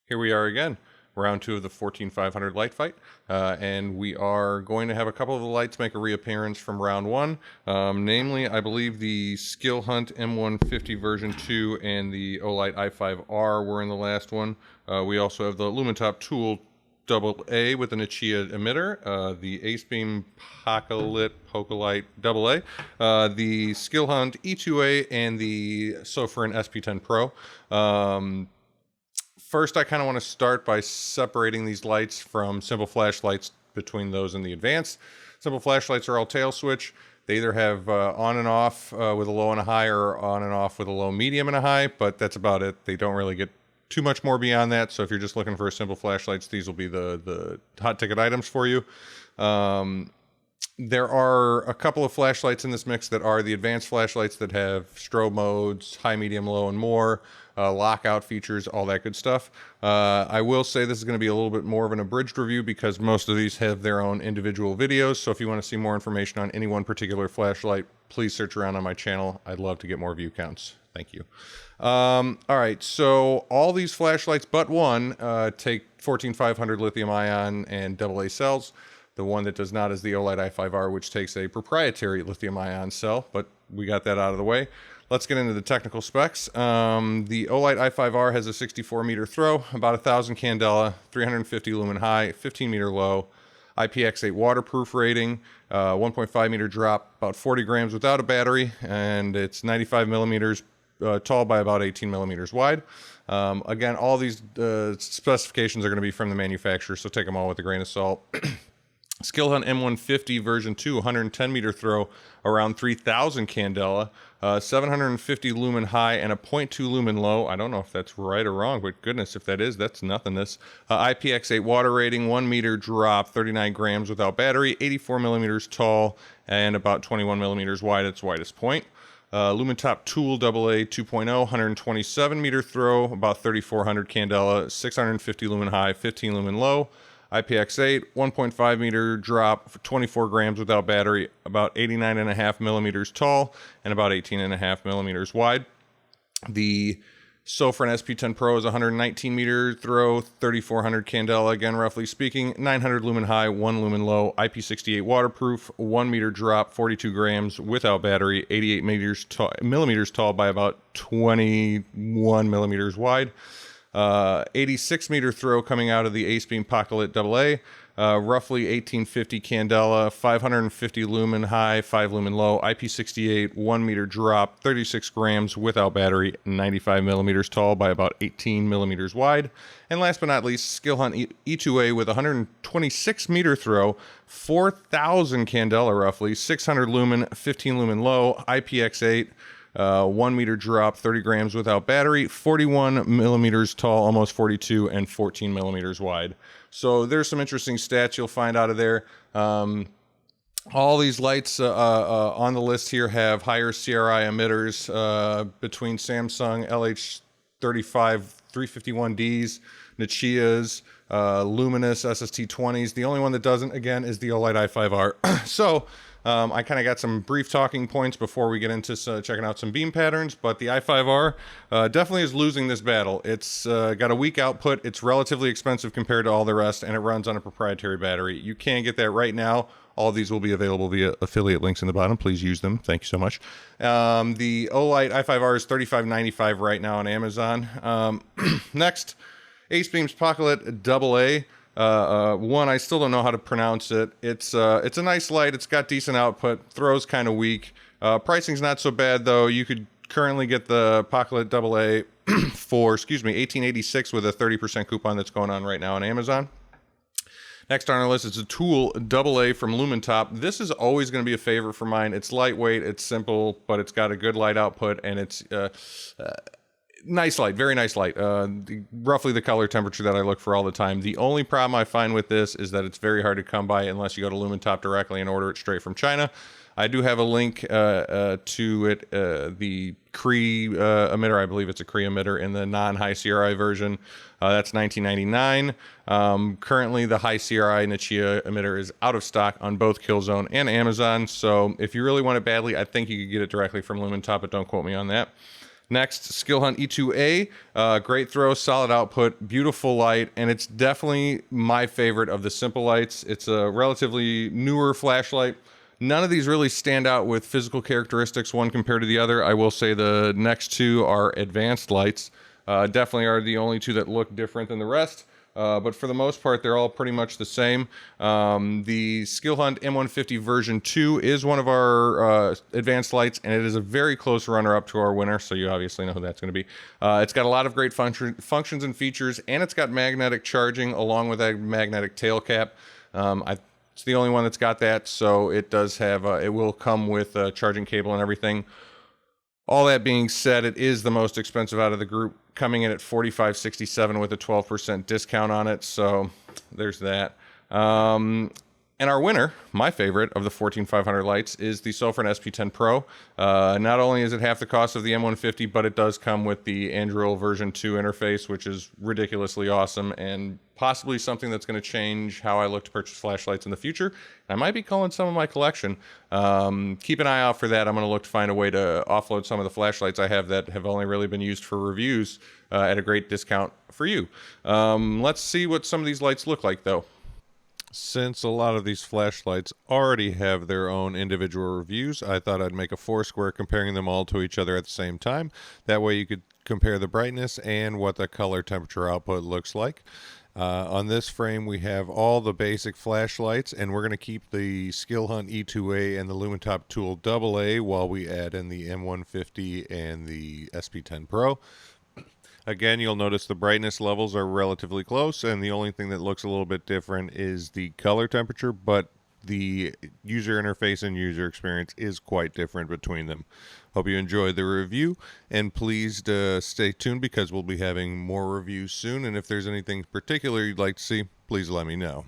Here we are again, round two of the 14500 light fight, and we are going to have a couple of the lights make a reappearance from round one. Namely, I believe the Skill Hunt M150 version 2 and the Olight i5R were in the last one. We also have the Lumentop Tool AA with an Ichia emitter, the Acebeam Pokelit AA, the Skill Hunt E2A, and the Sofrin SP10 Pro. First, I kind of want to start by separating these lights from simple flashlights between those and the advanced. Simple flashlights are all tail switch. They either have on and off with a low and a high, or on and off with a low, medium, and a high, but that's about it. They don't really get too much more beyond that. So if you're just looking for simple flashlights, these will be the hot ticket items for you. There are a couple of flashlights in this mix that are the advanced flashlights that have strobe modes, high, medium, low, and more, lockout features, all that good stuff. I will say this is going to be a little bit more of an abridged review because most of these have their own individual videos. So if you want to see more information on any one particular flashlight, please search around on my channel. I'd love to get more view counts. Thank you. All right, so all these flashlights but one take 14500 lithium ion and AA cells. The one that does not is the Olight i5R, which takes a proprietary lithium ion cell, but we got that out of the way. Let's get into the technical specs. The Olight i5R has a 64 meter throw, about 1000 candela, 350 lumen high, 15 meter low, IPX8 waterproof rating, 1.5 meter drop, about 40 grams without a battery, and it's 95 millimeters tall by about 18 millimeters wide. Again, all these specifications are going to be from the manufacturer, so take them all with a grain of salt. Skill Hunt M150 version 2, 110 meter throw, around 3000 candela, 750 lumen high, and a 0.2 lumen low. I don't know if that's right or wrong, but goodness, if that is, that's nothingness. IPX8 water rating, 1 meter drop, 39 grams without battery, 84 millimeters tall, and about 21 millimeters wide at its widest point. Lumentop Tool AA 2.0, 127 meter throw, about 3400 candela, 650 lumen high, 15 lumen low. IPX8, 1.5 meter drop, 24 grams without battery, about 89.5 millimeters tall, and about 18.5 millimeters wide. The Sofrin SP10 Pro is 119 meter throw, 3400 candela, again roughly speaking, 900 lumen high, 1 lumen low, IP68 waterproof, 1 meter drop, 42 grams without battery, 88 millimeters tall by about 21 millimeters wide. 86 meter throw coming out of the Acebeam Pokelit AA, roughly 1850 candela, 550 lumen high, 5 lumen low, IP68, 1 meter drop, 36 grams without battery, 95 millimeters tall by about 18 millimeters wide. And last but not least, Skill Hunt E2A with 126 meter throw, 4000 candela roughly, 600 lumen, 15 lumen low, IPX8, 1 meter drop, 30 grams without battery, 41 millimeters tall, almost 42, and 14 millimeters wide. So there's some interesting stats you'll find out of there. All these lights on the list here have higher CRI emitters between Samsung LH35 351Ds, Nichia's, Luminous SST20s. The only one that doesn't, again, is the Olight i5R. So I kind of got some brief talking points before we get into checking out some beam patterns, but the i5R definitely is losing this battle. It's got a weak output, it's relatively expensive compared to all the rest, and it runs on a proprietary battery. You can get that right now. All of these will be available via affiliate links in the bottom. Please use them. Thank you so much. The Olight i5R is $35.95 right now on Amazon. Next, Acebeam's Pokelit AA. One, I still don't know how to pronounce it. It's a nice light. It's got decent output. Throw's kind of weak. Pricing's not so bad though. You could currently get the Pokelit AA for, $18.86 with a 30% coupon that's going on right now on Amazon. Next on our list is a Tool AA from Lumentop. This is always going to be a favorite for mine. It's lightweight, it's simple, but it's got a good light output, and it's nice light, very nice light. Roughly the color temperature that I look for all the time. The only problem I find with this is that it's very hard to come by unless you go to Lumentop directly and order it straight from China. I do have a link to it, the Cree emitter. I believe it's a Cree emitter in the non-high CRI version. That's $19.99. Currently, the high CRI Nichia emitter is out of stock on both Killzone and Amazon. So if you really want it badly, I think you could get it directly from Lumentop, but don't quote me on that. Next, Skill Hunt E2A, great throw, solid output, beautiful light, and it's definitely my favorite of the simple lights. It's a relatively newer flashlight. None of these really stand out with physical characteristics one compared to the other. I will say the next two are advanced lights. Definitely are the only two that look different than the rest. But for the most part, they're all pretty much the same. The Skill Hunt M150 version 2 is one of our advanced lights, and it is a very close runner-up to our winner, so you obviously know who that's going to be. It's got a lot of great functions and features, and it's got magnetic charging along with a magnetic tail cap. It's the only one that's got that, so it does have, it will come with a charging cable and everything. All that being said, it is the most expensive out of the group, coming in at $45.67 with a 12% discount on it. So there's that. And our winner, my favorite of the 14500 lights, is the Sofren SP10 Pro. Not only is it half the cost of the M150, but it does come with the Anduril version 2 interface, which is ridiculously awesome and possibly something that's going to change how I look to purchase flashlights in the future. I might be culling some of my collection. Keep an eye out for that. I'm going to look to find a way to offload some of the flashlights I have that have only really been used for reviews at a great discount for you. Let's see what some of these lights look like, though. Since a lot of these flashlights already have their own individual reviews, I thought I'd make a foursquare comparing them all to each other at the same time. That way you could compare the brightness and what the color temperature output looks like. On this frame, we have all the basic flashlights, and we're going to keep the Skill Hunt E2A and the Lumentop Tool AA while we add in the M150 and the SP10 Pro. Again, you'll notice the brightness levels are relatively close, and the only thing that looks a little bit different is the color temperature, but the user interface and user experience is quite different between them. Hope you enjoyed the review, and please stay tuned because we'll be having more reviews soon, and if there's anything particular you'd like to see, please let me know.